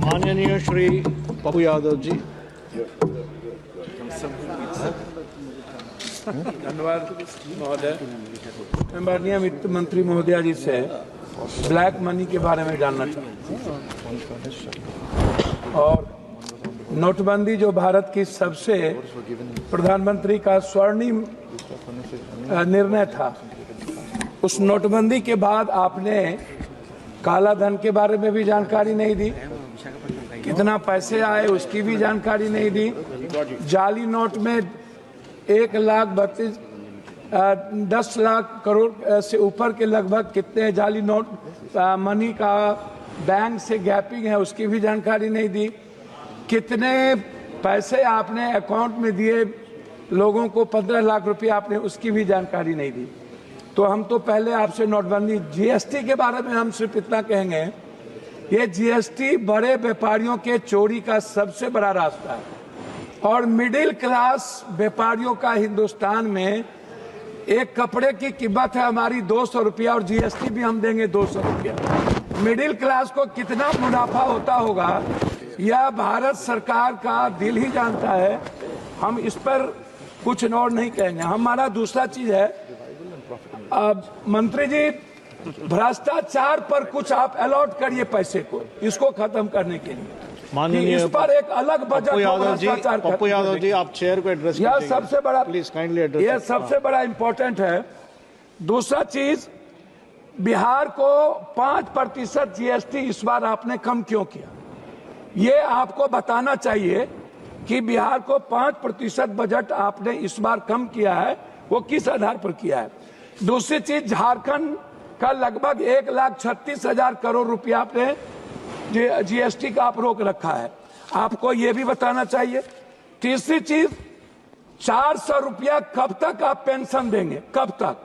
माननीय श्री पप्पू यादव जी। धन्यवाद महोदय। मैं माननीय वित्त मंत्री महोदया जी से ब्लैक मनी के बारे में जानना चाहता हूँ और नोटबंदी जो भारत की सबसे प्रधानमंत्री का स्वर्णिम निर्णय था, उस नोटबंदी के बाद आपने काला धन के बारे में भी जानकारी नहीं दी, कितना पैसे आए उसकी भी जानकारी नहीं दी, जाली नोट में 10 लाख करोड़ से ऊपर के लगभग कितने जाली नोट मनी का बैंक से गैपिंग है उसकी भी जानकारी नहीं दी, कितने पैसे आपने अकाउंट में दिए लोगों को 15 लाख रुपए आपने उसकी भी जानकारी नहीं दी। तो हम तो पहले आपसे नोटबंदी जीएसटी के बारे में हम सिर्फ इतना कहेंगे, ये जीएसटी बड़े व्यापारियों के चोरी का सबसे बड़ा रास्ता है और मिडिल क्लास व्यापारियों का हिंदुस्तान में एक कपड़े की कीमत है हमारी 200 रुपया और जीएसटी भी हम देंगे 200 रुपया। मिडिल क्लास को कितना मुनाफा होता होगा यह भारत सरकार का दिल ही जानता है। हम इस पर कुछ और नहीं कहेंगे। हमारा दूसरा चीज है, मंत्री जी भ्रष्टाचार पर कुछ आप अलॉट करिए पैसे को, इसको खत्म करने के लिए माननीय इस पर एक अलग बजट पप्पू यादव जी आप चेयर को एड्रेस यह सबसे बड़ा, प्लीज काइंडली एड्रेस, यह सबसे बड़ा इंपॉर्टेंट है। दूसरा चीज, बिहार को 5% जीएसटी इस बार आपने कम क्यों किया, ये आपको बताना चाहिए कि बिहार को 5% बजट आपने इस बार कम किया है, वो किस आधार पर किया है। दूसरी चीज, झारखंड का लगभग 1,36,000 करोड़ रुपया आपने जीएसटी का आप रोक रखा है, आपको ये भी बताना चाहिए। तीसरी चीज, 400 रुपया कब तक आप पेंशन देंगे, कब तक?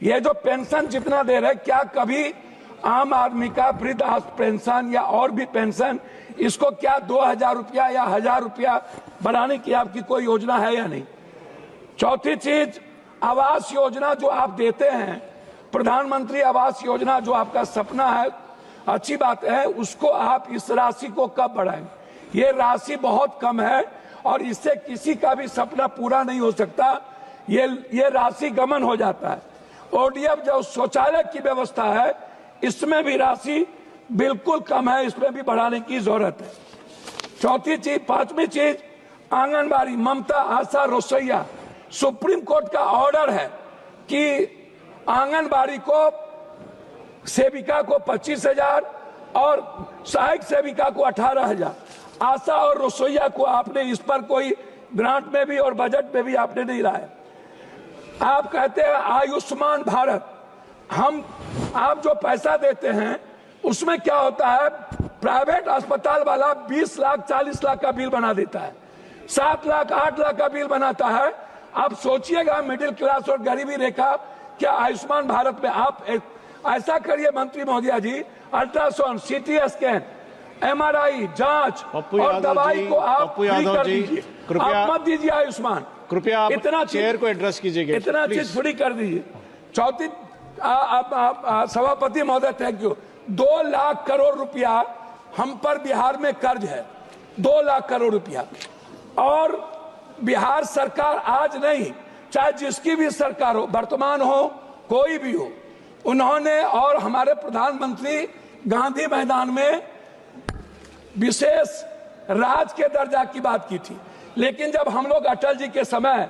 ये जो पेंशन जितना दे रहे, क्या कभी आम आदमी का वृद्ध पेंशन या और भी पेंशन, इसको क्या 2,000 रुपया या 1,000 रुपया बढ़ाने की आपकी कोई योजना है या नहीं? चौथी चीज, आवास योजना जो आप देते हैं, प्रधानमंत्री आवास योजना जो आपका सपना है, अच्छी बात है, उसको आप इस राशि को कब बढ़ाएंगे? ये राशि बहुत कम है और इससे किसी का भी सपना पूरा नहीं हो सकता, ये राशि गमन हो जाता है। ओडीएफ जो शौचालय की व्यवस्था है, इसमें भी राशि बिल्कुल कम है, इसमें भी बढ़ाने की जरूरत है। चौथी चीज, पांचवी चीज, आंगनबाड़ी, ममता आशा रसोईया, सुप्रीम कोर्ट का ऑर्डर है कि आंगनबाड़ी को सेविका को 25,000 और सहायक सेविका को 18,000, आशा और रसोईया को आपने इस पर कोई ग्रांट में भी और बजट में भी आपने नहीं लाया। आप कहते हैं आयुष्मान भारत, आप जो पैसा देते हैं उसमें क्या होता है, प्राइवेट अस्पताल वाला 20 लाख 40 लाख का बिल बना देता है, 7 लाख 8 लाख का बिल बनाता है। आप सोचिएगा मिडिल क्लास और गरीबी रेखा क्या आयुष्मान भारत में आप ऐसा करिए मंत्री महोदया जी, अल्ट्रासाउंड, सीटी स्कैन, एमआरआई जांच और दवाई को आप फ्री कर दीजिए, आप मत दीजिए आयुष्मान, कृपया आप इतना चेयर को एड्रेस कीजिए, इतना चीज फ्री कर दीजिए। चौथी, सभापति महोदय थैंक यू, 2 लाख करोड़ रुपया हम पर बिहार में कर्ज है, 2 लाख करोड़ रुपया, और बिहार सरकार आज नहीं, चाहे जिसकी भी सरकार हो, वर्तमान हो कोई भी हो, उन्होंने और हमारे प्रधानमंत्री गांधी मैदान में विशेष राज के दर्जा की बात की थी। लेकिन जब हम लोग अटल जी के समय,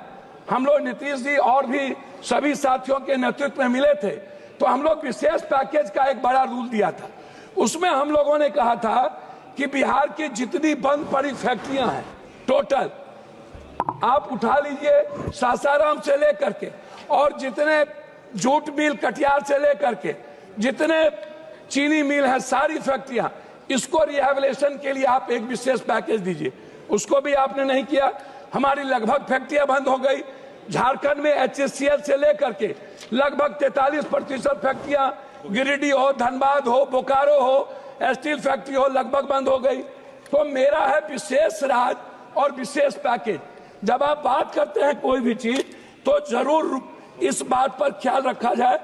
हम लोग नीतीश जी और भी सभी साथियों के नेतृत्व में मिले थे, तो हम लोग विशेष पैकेज का एक बड़ा रूल दिया था। उसमें हम लोगों ने कहा था कि बिहार की जितनी बंद पड़ी फैक्ट्रियां हैं टोटल आप उठा लीजिए, सासाराम से लेकर के और जितने जूट मिल कटिहार से लेकर के जितने चीनी मिल है, सारी फैक्ट्रियां, इसको रिहेबिलिटेशन के लिए आप एक विशेष पैकेज दीजिए। उसको भी आपने नहीं किया। हमारी लगभग फैक्ट्रियां बंद हो गई। झारखंड में एचएससीएल से लेकर के लगभग 43% फैक्ट्रियां, गिरिडीह हो, धनबाद हो, बोकारो हो, स्टील फैक्ट्री हो, लगभग बंद हो गई। तो मेरा है विशेष राज और विशेष पैकेज। जब आप बात करते हैं कोई भी चीज, तो जरूर इस बात पर ख्याल रखा जाए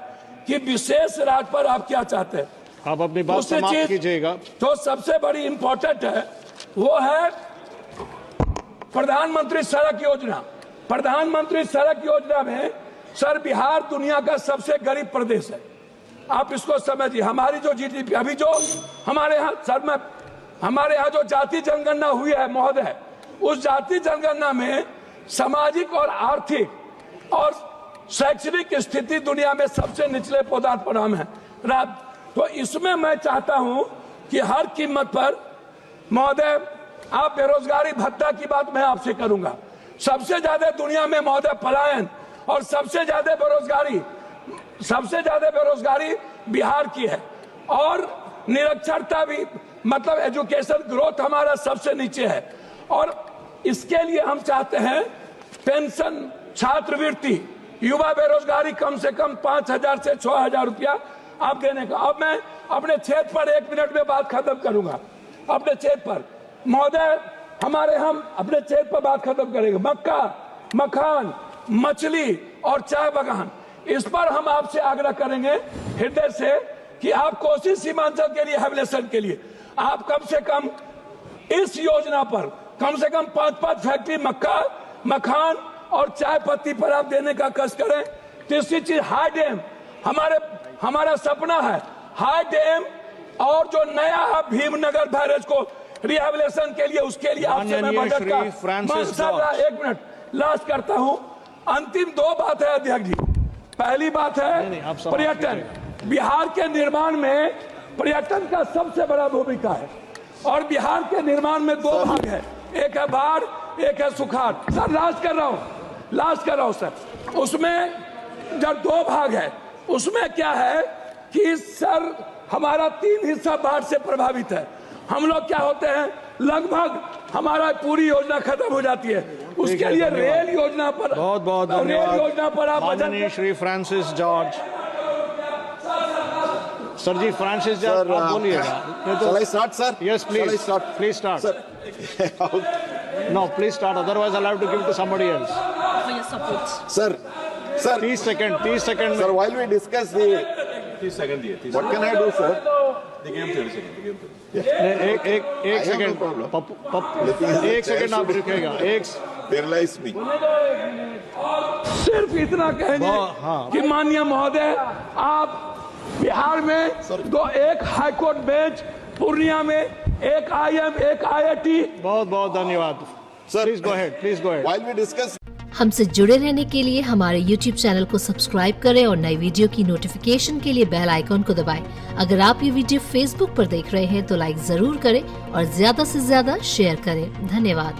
कि विशेष राज पर आप क्या चाहते हैं। आप अपनी बात दूसरी समाप्त चीज कीजिएगा। जो सबसे बड़ी इंपॉर्टेंट है वो है प्रधानमंत्री सड़क योजना। प्रधानमंत्री सड़क योजना में सर बिहार दुनिया का सबसे गरीब प्रदेश है, आप इसको समझिए। हमारी जो जीडीपी अभी जो हमारे यहाँ सर में हमारे यहाँ जो जाति जनगणना हुई है महोदय, उस जाति जनगणना में सामाजिक और आर्थिक और शैक्षणिक स्थिति दुनिया में सबसे निचले पदार्थ पर हम है। तो इसमें मैं चाहता हूं कि हर कीमत पर महोदय आप बेरोजगारी भत्ता की बात मैं आपसे करूंगा। सबसे ज्यादा दुनिया में महोदय पलायन और सबसे ज्यादा बेरोजगारी बिहार की है, और निरक्षरता भी मतलब एजुकेशन ग्रोथ हमारा सबसे नीचे है। और इसके लिए हम चाहते हैं पेंशन, छात्रवृत्ति, युवा बेरोजगारी कम से कम 5,000 से 6,000 रुपया आप देने का। अब मैं अपने क्षेत्र पर 1 मिनट में बात खत्म करूंगा। अपने क्षेत्र पर महोदय हम अपने क्षेत्र पर बात खत्म करेंगे। मक्का, मखान, मछली और चाय बागान, इस पर हम आपसे आग्रह करेंगे हृदय से कि आप कोसी सीमांचल के लिए हेबिटेशन के लिए आप कम से कम इस योजना पर कम से कम 5-5 फैक्ट्री मक्का, मखान और चाय पत्ती पर आप देने का कष्ट करें। तीसरी चीज हाई डैम, हमारा सपना है हाई डैम और जो नया भीमनगर बैरेज को रिहेबिलिटेशन के लिए, उसके लिए आपसे मैं बजट का 1 मिनट लास्ट करता हूं। अंतिम 2 बात है अध्यक्ष जी। पहली बात है पर्यटन। बिहार के निर्माण में पर्यटन का सबसे बड़ा भूमिका है, और बिहार के निर्माण में 2 भाग है, एक है बाढ़, एक है सुखाड़। सर लास्ट कर रहा हूं सर। उसमें जब 2 भाग है, उसमें क्या है कि सर हमारा 3 हिस्सा बाढ़ से प्रभावित है। हम लोग क्या होते हैं, लगभग हमारा पूरी योजना खत्म हो जाती है। उसके लिए रेल योजना पर बहुत रेल योजना पर आप माननीय श्री फ्रांसिस जॉर्ज सर जी, फ्रांसिस जॉर्ज आप बोलिएगा। Shall I start, sir? Yes, please. Shall I start? Please start. Sir. No, please start. Otherwise, I'll have to give to somebody else. For your support. Sir, 30 seconds. sir, while we discuss the, 30 seconds. what can I do, sir? The game 30 seconds. एक second problem. Pappu, एक second आप रुकेगा। Paralyze me. सिर्फ इतना कहेंगे कि माननीय महोदय आप बिहार में एक हाईकोर्ट बेंच, पूर्णिया में एक IIM, एक IIT। बहुत धन्यवाद। Sir, Please go ahead. while we discuss हमसे जुड़े रहने के लिए हमारे YouTube चैनल को सब्सक्राइब करें और नई वीडियो की नोटिफिकेशन के लिए बेल आइकॉन को दबाएं। अगर आप ये वीडियो Facebook पर देख रहे हैं तो लाइक जरूर करें और ज्यादा से ज्यादा शेयर करें। धन्यवाद।